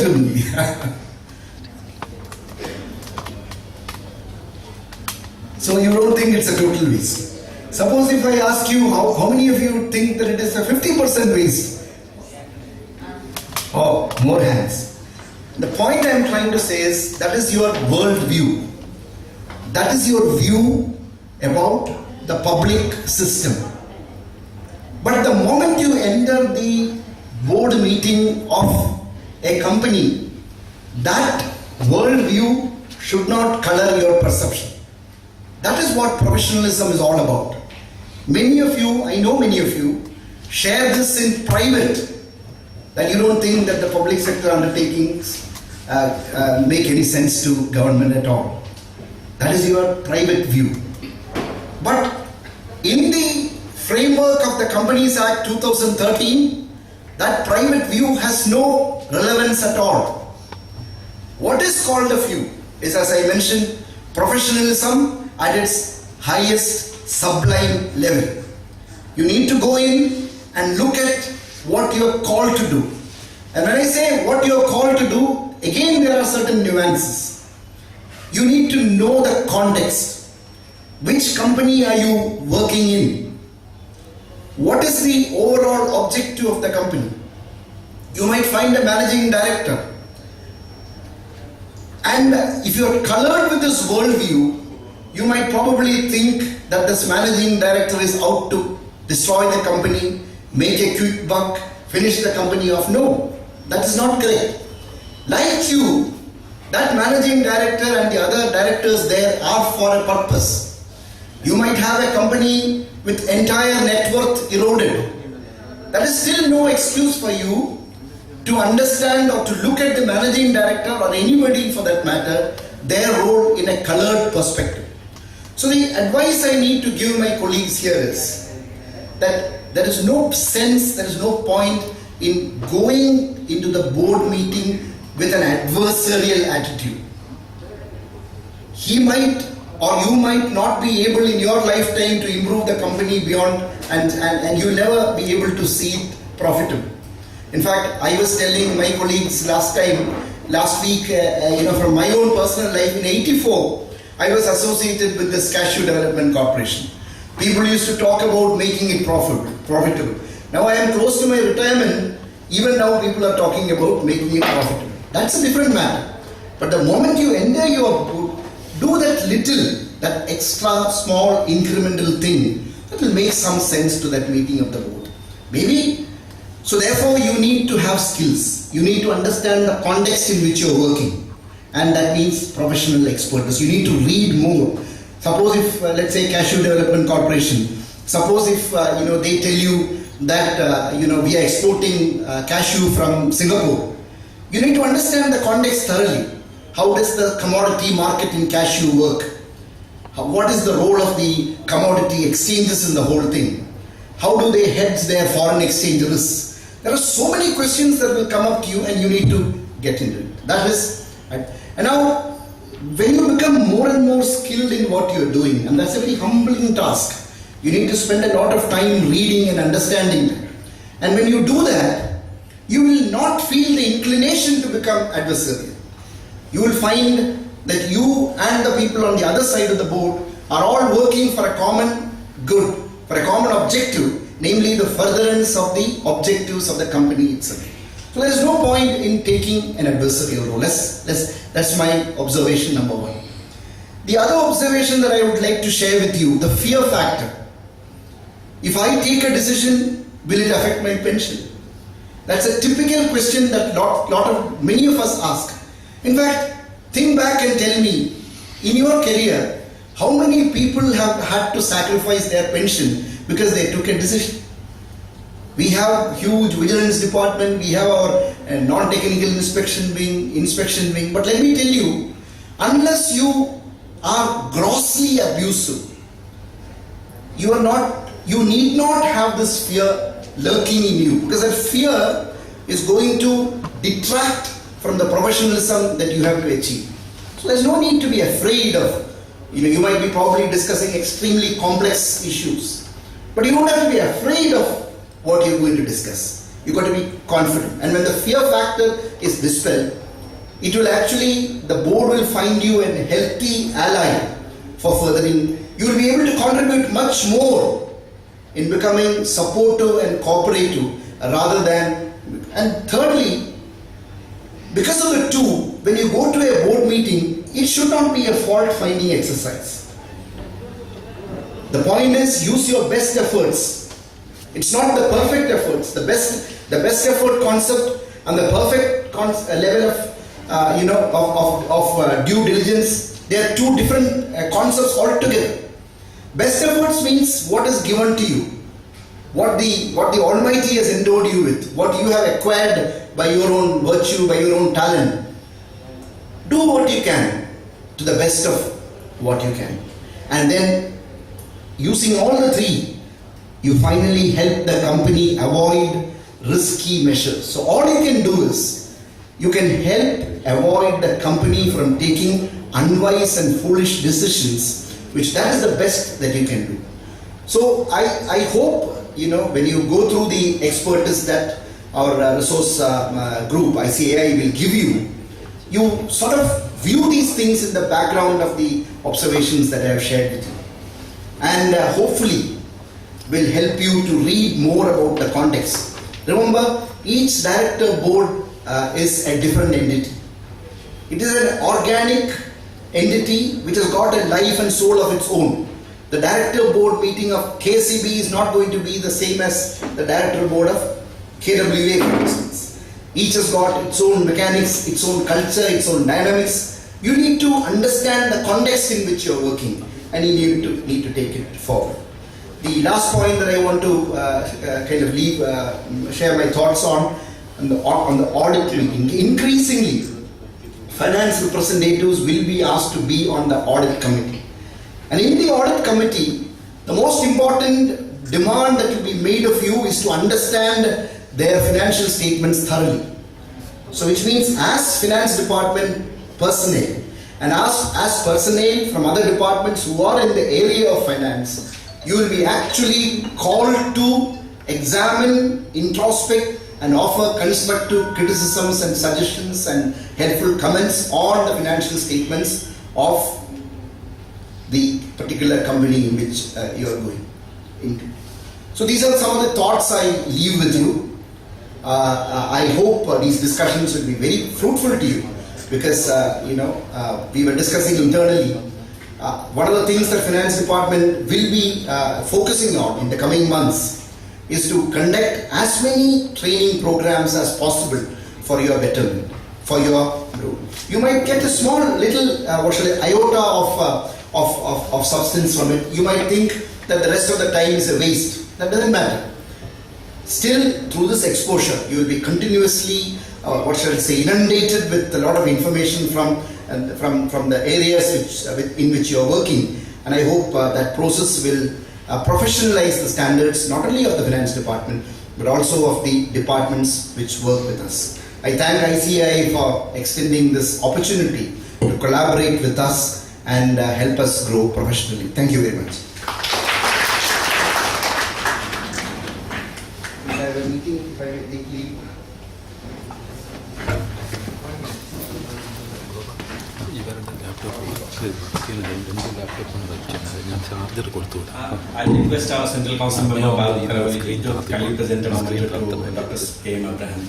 to me. So you don't think it's a total waste. Suppose if I ask you, how many of you think that it is a 50% waste? Oh, more hands. The point I am trying to say is, that is your world view. That is your view about the public system. But the moment you enter the board meeting of a company, that world view should not color your perception. That is what professionalism is all about. Many of you, I know many of you, share this in private, that you don't think that the public sector undertakings make any sense to government at all. That is your private view. But in the framework of the Companies Act 2013, that private view has no relevance at all. What is called a view is, as I mentioned, professionalism at its highest sublime level. You need to go in and look at what you are called to do. And when I say what you are called to do, again there are certain nuances. You need to know the context. Which company are you working in? What is the overall objective of the company? You might find a managing director. And if you are colored with this worldview, you might probably think that this managing director is out to destroy the company, make a quick buck, finish the company off. No, that is not correct. Like you, that managing director and the other directors there are for a purpose. You might have a company with entire net worth eroded. That is still no excuse for you to understand or to look at the managing director or anybody for that matter, their role in a colored perspective. So the advice I need to give my colleagues here is that there is no sense, there is no point in going into the board meeting with an adversarial attitude. He might or you might not be able in your lifetime to improve the company beyond, and you'll never be able to see it profitable. In fact, I was telling my colleagues last week, from my own personal life, in '84, I was associated with this Cashew Development Corporation. People used to talk about making it profitable. Now I am close to my retirement, even now people are talking about making it profitable. That's a different matter. But the moment you enter your board, do that little, that extra small incremental thing that will make some sense to that meeting of the board. Maybe, so therefore you need to have skills. You need to understand the context in which you're working. And that means professional expertise. You need to read more. Suppose if, let's say, Cashew Development Corporation, suppose if, they tell you that, we are exporting cashew from Singapore. You need to understand the context thoroughly. How does the commodity market in cashew work? What is the role of the commodity exchanges in the whole thing? How do they hedge their foreign exchange risks? There are so many questions that will come up to you and you need to get into it. That is, right? And now, when you become more and more skilled in what you are doing, and that's a very humbling task, you need to spend a lot of time reading and understanding that. And when you do that, you will not feel the inclination to become adversarial. You will find that you and the people on the other side of the board are all working for a common good, for a common objective, namely the furtherance of the objectives of the company itself. So there is no point in taking an adversarial role. That's my observation number one. The other observation that I would like to share with you, the fear factor. If I take a decision, will it affect my pension? That's a typical question that many of us ask. In fact, think back and tell me, in your career, how many people have had to sacrifice their pension because they took a decision? We have huge vigilance department, we have our non-technical inspection wing, but let me tell you, unless you are grossly abusive, you need not have this fear lurking in you, because that fear is going to detract from the professionalism that you have to achieve. So there's no need to be afraid of, you might be probably discussing extremely complex issues, but you don't have to be afraid of what you're going to discuss. You got to be confident. And when the fear factor is dispelled, it will actually, the board will find you a healthy ally for furthering. You will be able to contribute much more in becoming supportive and cooperative rather than. And thirdly, because of the two, when you go to a board meeting, it should not be a fault-finding exercise. The point is, use your best efforts. It's not the perfect efforts. The best effort concept and the perfect level of due diligence, they are two different concepts altogether. Best efforts means what is given to you, what the Almighty has endowed you with, what you have acquired by your own virtue, by your own talent. Do what you can to the best of what you can, and then using all the three, you finally help the company avoid risky measures. So all you can do is, you can help avoid the company from taking unwise and foolish decisions, which that is the best that you can do. So I hope, when you go through the expertise that our resource group, ICAI, will give you, you sort of view these things in the background of the observations that I have shared with you. And hopefully will help you to read more about the context. Remember, each director board is a different entity. It is an organic entity which has got a life and soul of its own. The director board meeting of KCB is not going to be the same as the director board of KWA, for instance. Each has got its own mechanics, its own culture, its own dynamics. You need to understand the context in which you are working, and you need to take it forward. The last point that I want to share my thoughts on the audit meeting. Increasingly, finance representatives will be asked to be on the audit committee. And in the audit committee, the most important demand that will be made of you is to understand their financial statements thoroughly. So which means, as finance department personnel and as personnel from other departments who are in the area of finance, you will be actually called to examine, introspect, and offer constructive criticisms and suggestions and helpful comments on the financial statements of the particular company in which you are going into. So these are some of the thoughts I leave with you. I hope these discussions will be very fruitful to you, because we were discussing internally. One of the things that finance department will be focusing on in the coming months is to conduct as many training programs as possible for your betterment, for your growth. You might get a small little iota of substance from it. You might think that the rest of the time is a waste. That doesn't matter. Still, through this exposure, you will be continuously, inundated with a lot of information from the areas in which you are working. And I hope that process will professionalize the standards, not only of the finance department, but also of the departments which work with us. I thank ICAI for extending this opportunity to collaborate with us and help us grow professionally. Thank you very much. I have a meeting, if I may take leave. I request our Central Council member to kindly present a moment to Dr. K.M.Abraham.